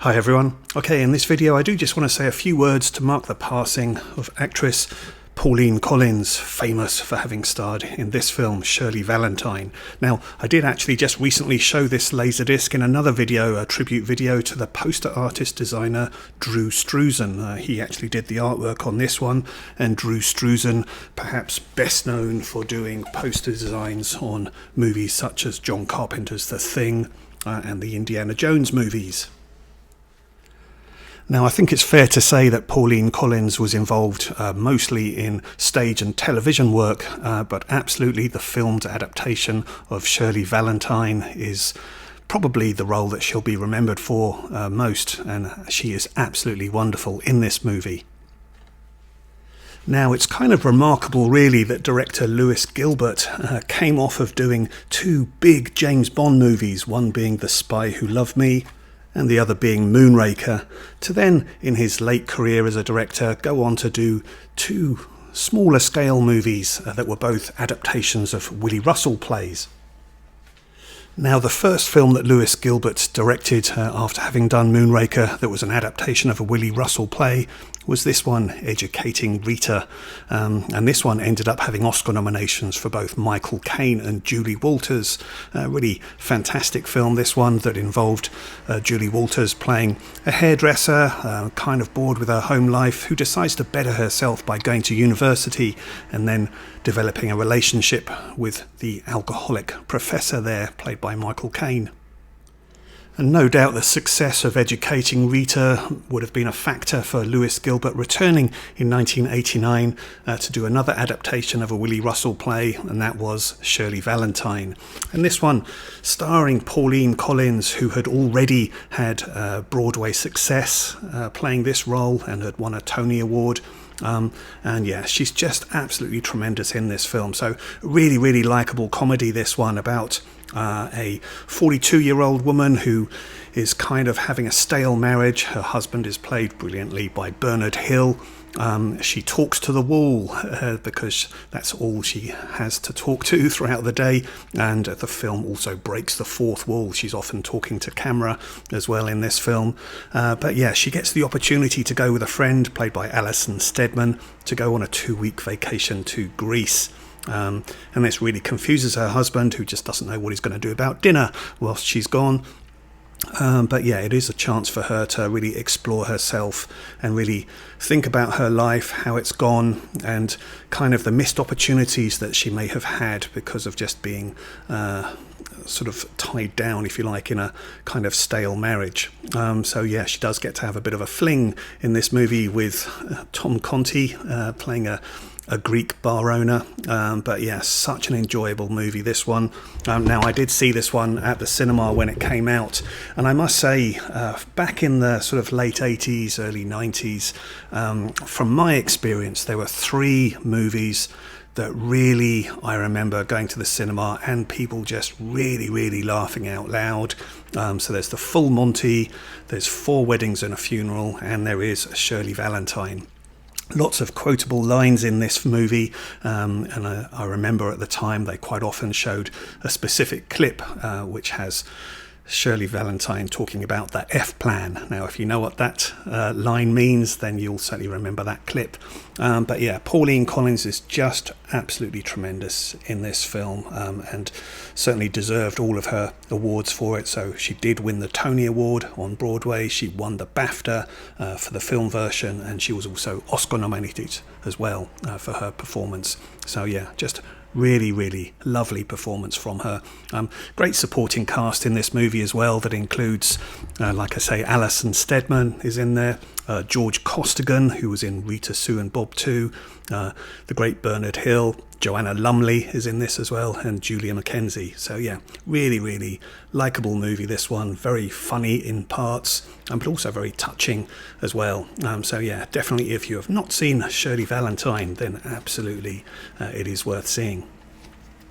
Hi everyone. Okay, in this video I do just want to say a few words to mark the passing of actress Pauline Collins, famous for having starred in this film, Shirley Valentine. Now, I did actually just recently show this laserdisc in another video, a tribute video to the poster artist designer Drew Struzan. He actually did the artwork on this one, and Drew Struzan, perhaps best known for doing poster designs on movies such as John Carpenter's The Thing and the Indiana Jones movies. Now, I think it's fair to say that Pauline Collins was involved mostly in stage and television work, but absolutely the filmed adaptation of Shirley Valentine is probably the role that she'll be remembered for most, and she is absolutely wonderful in this movie. Now, it's kind of remarkable really that director Lewis Gilbert came off of doing two big James Bond movies, one being The Spy Who Loved Me and the other being Moonraker, to then, in his late career as a director, go on to do two smaller scale movies that were both adaptations of Willie Russell plays. Now, the first film that Lewis Gilbert directed after having done Moonraker that was an adaptation of a Willie Russell play was this one, Educating Rita, and this one ended up having Oscar nominations for both Michael Caine and Julie Walters. Really fantastic film, this one, that involved Julie Walters playing a hairdresser, kind of bored with her home life, who decides to better herself by going to university and then developing a relationship with the alcoholic professor there, played by Michael Caine. And no doubt the success of Educating Rita would have been a factor for Lewis Gilbert returning in 1989 to do another adaptation of a Willie Russell play, and that was Shirley Valentine. And this one starring Pauline Collins, who had already had Broadway success playing this role and had won a Tony Award. And yeah, she's just absolutely tremendous in this film. So really likeable comedy, this one, about a 42-year-old woman who is kind of having a stale marriage. Her husband is played brilliantly by Bernard Hill. She talks to the wall because that's all she has to talk to throughout the day, and the film also breaks the fourth wall. She's often talking to camera as well in this film, but yeah, she gets the opportunity to go with a friend played by Alison Steadman to go on a 2-week vacation to Greece. And this really confuses her husband, who just doesn't know what he's going to do about dinner whilst she's gone. But yeah, it is a chance for her to really explore herself and really think about her life, how it's gone, and kind of the missed opportunities that she may have had because of just being sort of tied down, if you like, in a kind of stale marriage. So yeah, she does get to have a bit of a fling in this movie with Tom Conti playing a Greek bar owner, but yeah, such an enjoyable movie, this one. Now, I did see this one at the cinema when it came out, and I must say, back in the sort of late 80s, early 90s, from my experience, there were 3 movies that really I remember going to the cinema and people just really laughing out loud. So there's The Full Monty, there's 4 Weddings and a Funeral, and there is Shirley Valentine. Lots of quotable lines in this movie, and I remember at the time they quite often showed a specific clip which has Shirley Valentine talking about the F plan. Now, if you know what that line means, then you'll certainly remember that clip. But yeah, Pauline Collins is just absolutely tremendous in this film, and certainly deserved all of her awards for it. So she did win the Tony Award on Broadway, she won the BAFTA for the film version, and she was also Oscar nominated as well for her performance. So yeah, just really lovely performance from her. Great supporting cast in this movie as well, that includes, like I say, Alison Steadman is in there, George Costigan, who was in Rita, Sue and Bob 2, the great Bernard Hill, Joanna Lumley is in this as well, and Julia McKenzie. So yeah, really likeable movie, this one. Very funny in parts, but also very touching as well. So yeah, definitely, if you have not seen Shirley Valentine, then absolutely it is worth seeing.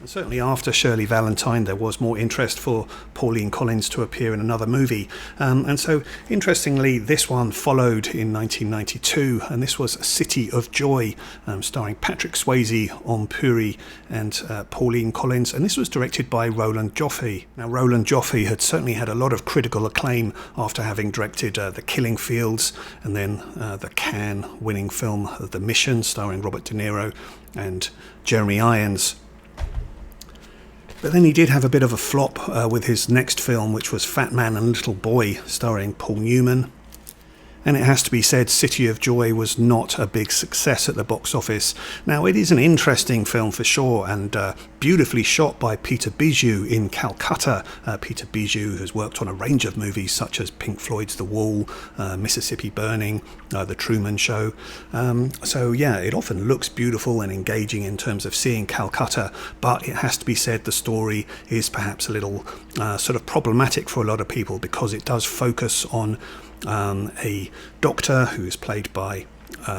And certainly after Shirley Valentine, there was more interest for Pauline Collins to appear in another movie. And so, interestingly, this one followed in 1992, and this was City of Joy, starring Patrick Swayze, Om Puri, and Pauline Collins. And this was directed by Roland Joffe. Now, Roland Joffe had certainly had a lot of critical acclaim after having directed The Killing Fields, and then the Cannes-winning film The Mission, starring Robert De Niro and Jeremy Irons. But then he did have a bit of a flop with his next film, which was Fat Man and Little Boy, starring Paul Newman. And it has to be said, City of Joy was not a big success at the box office. Now, it is an interesting film for sure, and beautifully shot by Peter Bijou in Calcutta. Peter Bijou has worked on a range of movies such as Pink Floyd's The Wall, Mississippi Burning, The Truman Show. So yeah, it often looks beautiful and engaging in terms of seeing Calcutta, but it has to be said the story is perhaps a little sort of problematic for a lot of people, because it does focus on a doctor who is played by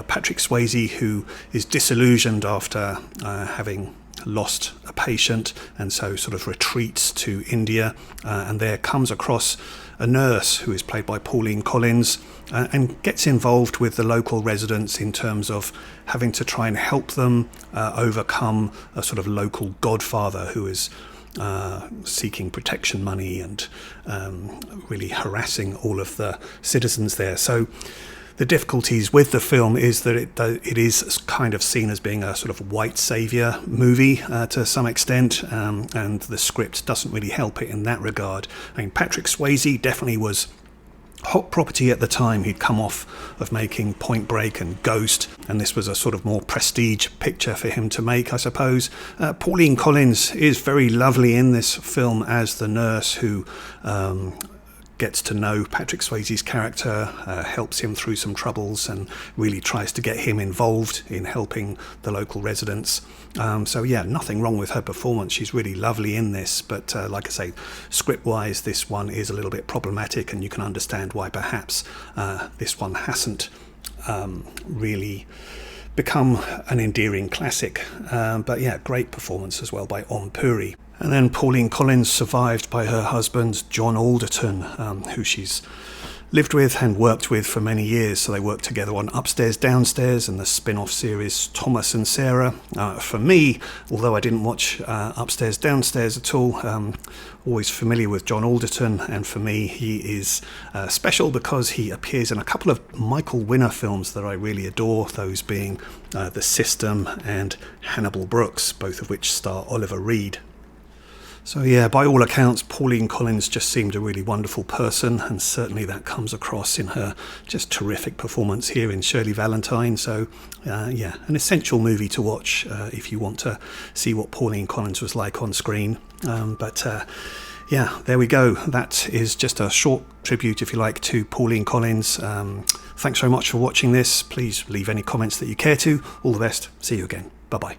Patrick Swayze, who is disillusioned after having lost a patient, and so sort of retreats to India, and there comes across a nurse who is played by Pauline Collins, and gets involved with the local residents in terms of having to try and help them overcome a sort of local godfather who is seeking protection money and really harassing all of the citizens there. So the difficulties with the film is that it is kind of seen as being a sort of white saviour movie to some extent, and the script doesn't really help it in that regard. I mean, Patrick Swayze definitely was hot property at the time. He'd come off of making Point Break and Ghost, and this was a sort of more prestige picture for him to make, I suppose. Pauline Collins is very lovely in this film as the nurse who gets to know Patrick Swayze's character, helps him through some troubles, and really tries to get him involved in helping the local residents. So yeah, nothing wrong with her performance. She's really lovely in this, but like I say, script-wise, this one is a little bit problematic, and you can understand why perhaps this one hasn't really become an endearing classic. But yeah, great performance as well by Om Puri. And then Pauline Collins, survived by her husband John Alderton, who she's lived with and worked with for many years. So they worked together on Upstairs Downstairs and the spin-off series Thomas and Sarah. For me, although I didn't watch Upstairs Downstairs at all, always familiar with John Alderton, and for me he is special because he appears in a couple of Michael Winner films that I really adore, those being The System and Hannibal Brooks, both of which star Oliver Reed. So yeah, by all accounts, Pauline Collins just seemed a really wonderful person, and certainly that comes across in her just terrific performance here in Shirley Valentine. So yeah, an essential movie to watch if you want to see what Pauline Collins was like on screen. Yeah, there we go. That is just a short tribute, if you like, to Pauline Collins. Thanks very much for watching this. Please leave any comments that you care to. All the best. See you again. Bye-bye.